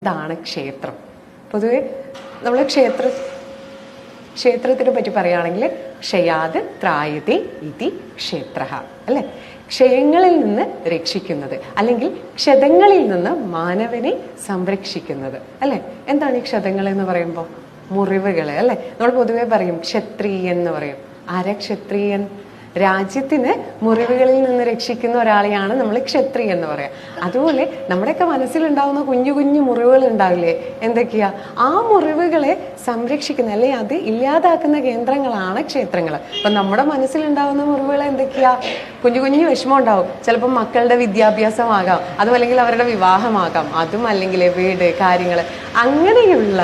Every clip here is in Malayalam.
ഇതാണ് ക്ഷേത്രം. പൊതുവെ നമ്മൾ ക്ഷേത്രത്തിനെ പറ്റി പറയുകയാണെങ്കിൽ ക്ഷയാത് ത്രായതേ ഇതി ക്ഷേത്ര അല്ലെ, ക്ഷയങ്ങളിൽ നിന്ന് രക്ഷിക്കുന്നത് അല്ലെങ്കിൽ ക്ഷതങ്ങളിൽ നിന്ന് മാനവനെ സംരക്ഷിക്കുന്നത് അല്ലെ. എന്താണ് ഈ ക്ഷതങ്ങൾ എന്ന് പറയുമ്പോൾ? മുറിവുകള് അല്ലെ. നമ്മൾ പൊതുവെ പറയും ക്ഷത്രിയൻ എന്ന് പറയും. ആരാ ക്ഷത്രിയൻ? രാജ്യത്തിന് മുറിവുകളിൽ നിന്ന് രക്ഷിക്കുന്ന ഒരാളെയാണ് നമ്മൾ ക്ഷത്രിയ എന്ന് പറയാം. അതുപോലെ നമ്മുടെയൊക്കെ മനസ്സിലുണ്ടാവുന്ന കുഞ്ഞു കുഞ്ഞു മുറിവുകൾ ഉണ്ടാവില്ലേ, എന്തൊക്കെയാ? ആ മുറിവുകളെ സംരക്ഷിക്കുന്ന അല്ലെ അത് ഇല്ലാതാക്കുന്ന കേന്ദ്രങ്ങളാണ് ക്ഷേത്രങ്ങൾ. അപ്പൊ നമ്മുടെ മനസ്സിലുണ്ടാവുന്ന മുറിവുകൾ എന്തൊക്കെയാ? കുഞ്ഞു കുഞ്ഞു വിഷമം ഉണ്ടാവും. ചിലപ്പോൾ മക്കളുടെ വിദ്യാഭ്യാസമാകാം, അതും അല്ലെങ്കിൽ അവരുടെ വിവാഹമാകാം, അതും അല്ലെങ്കിൽ വീട് കാര്യങ്ങൾ, അങ്ങനെയുള്ള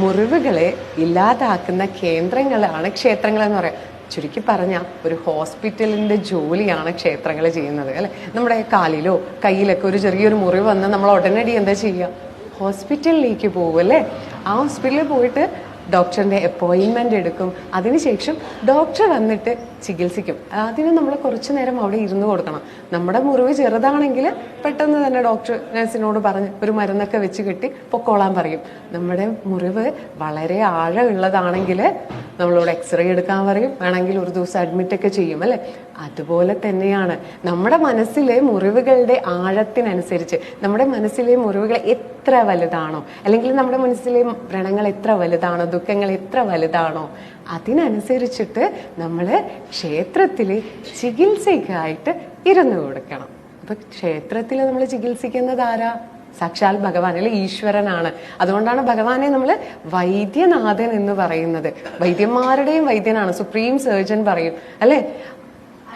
മുറിവുകളെ ഇല്ലാതാക്കുന്ന കേന്ദ്രങ്ങളാണ് ക്ഷേത്രങ്ങൾ എന്ന് പറയാം. ചുരുക്കി പറഞ്ഞാൽ ഒരു ഹോസ്പിറ്റലിന്റെ ജോലിയാണ് ക്ഷേത്രങ്ങൾ ചെയ്യുന്നത് അല്ലെ. നമ്മുടെ കാലിലോ കയ്യിലൊക്കെ ഒരു ചെറിയൊരു മുറിവ് വന്നാൽ നമ്മൾ ഉടനടി എന്താ ചെയ്യുക? ഹോസ്പിറ്റലിലേക്ക് പോകും അല്ലേ. ആ ഹോസ്പിറ്റലിൽ പോയിട്ട് ഡോക്ടറിന്റെ അപ്പോയിൻമെന്റ് എടുക്കും. അതിനുശേഷം ഡോക്ടർ വന്നിട്ട് ചികിത്സിക്കും. അതിന് നമ്മൾ കുറച്ചു നേരം അവിടെ ഇരുന്ന് കൊടുക്കണം. നമ്മുടെ മുറിവ് ചെറുതാണെങ്കിൽ പെട്ടെന്ന് തന്നെ ഡോക്ടർ നഴ്സിനോട് പറഞ്ഞ് ഒരു മരുന്നൊക്കെ വെച്ച് കെട്ടി പൊക്കോളാൻ പറയും. നമ്മുടെ മുറിവ് വളരെ ആഴമുള്ളതാണെങ്കിൽ നമ്മളോട് എക്സ്റേ എടുക്കാൻ പറയും, വേണമെങ്കിൽ ഒരു ദിവസം അഡ്മിറ്റ് ഒക്കെ ചെയ്യും അല്ലെ. അതുപോലെ തന്നെയാണ് നമ്മുടെ മനസ്സിലെ മുറിവുകളുടെ ആഴത്തിനനുസരിച്ച്, നമ്മുടെ മനസ്സിലെ മുറിവുകൾ എത്ര വലുതാണോ, അല്ലെങ്കിൽ നമ്മുടെ മനസ്സിലെ വ്രണങ്ങൾ എത്ര വലുതാണോ, ദുഃഖങ്ങൾ എത്ര വലുതാണോ, അതിനനുസരിച്ചിട്ട് നമ്മൾ ക്ഷേത്രത്തിൽ ചികിത്സയ്ക്കായിട്ട് ഇരുന്നു കൊടുക്കണം. അപ്പൊ ക്ഷേത്രത്തിൽ നമ്മൾ ചികിത്സിക്കുന്നത് ആരാ? സാക്ഷാൽ ഭഗവാൻ അല്ലെ, ഈശ്വരനാണ്. അതുകൊണ്ടാണ് ഭഗവാനെ നമ്മൾ വൈദ്യനാഥൻ എന്ന് പറയുന്നത്. വൈദ്യന്മാരുടെയും വൈദ്യനാണ്, സുപ്രീം സർജൻ പറയും അല്ലെ.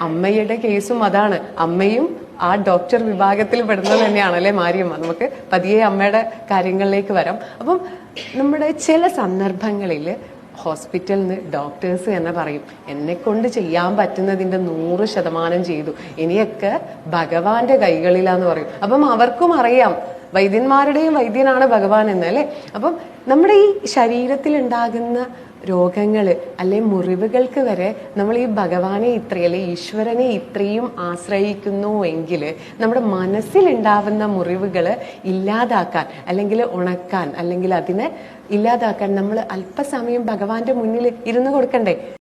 അമ്മയുടെ കേസും അതാണ്. അമ്മയും ആ ഡോക്ടർ വിഭാഗത്തിൽ പെടുന്നത് തന്നെയാണ് അല്ലെ മാരിയമ്മ. നമുക്ക് പതിയെ അമ്മയുടെ കാര്യങ്ങളിലേക്ക് വരാം. അപ്പം നമ്മുടെ ചില സന്ദർഭങ്ങളിൽ ഹോസ്പിറ്റലിൽ നിന്ന് ഡോക്ടേഴ്സ് തന്നെ പറയും, എന്നെ കൊണ്ട് ചെയ്യാൻ പറ്റുന്നതിന്റെ 100% ചെയ്തു, ഇനിയൊക്കെ ഭഗവാന്റെ കൈകളിലാന്ന് പറയും. അപ്പം അവർക്കും അറിയാം വൈദ്യന്മാരുടെയും വൈദ്യനാണ് ഭഗവാൻ എന്ന് അല്ലെ. അപ്പം നമ്മുടെ ഈ ശരീരത്തിൽ ഉണ്ടാകുന്ന രോഗങ്ങള് അല്ലെ മുറിവുകൾക്ക് വരെ നമ്മൾ ഈ ഭഗവാനെ അല്ലെ ഈശ്വരനെ ഇത്രയും ആശ്രയിക്കുന്നു എങ്കിൽ നമ്മുടെ മനസ്സിലുണ്ടാവുന്ന മുറിവുകള് ഇല്ലാതാക്കാൻ അല്ലെങ്കിൽ ഉണക്കാൻ അല്ലെങ്കിൽ അതിനെ ഇല്ലാതാക്കാൻ നമ്മൾ അല്പസമയം ഭഗവാന്റെ മുന്നിൽ ഇരുന്ന് കൊടുക്കണ്ടേ?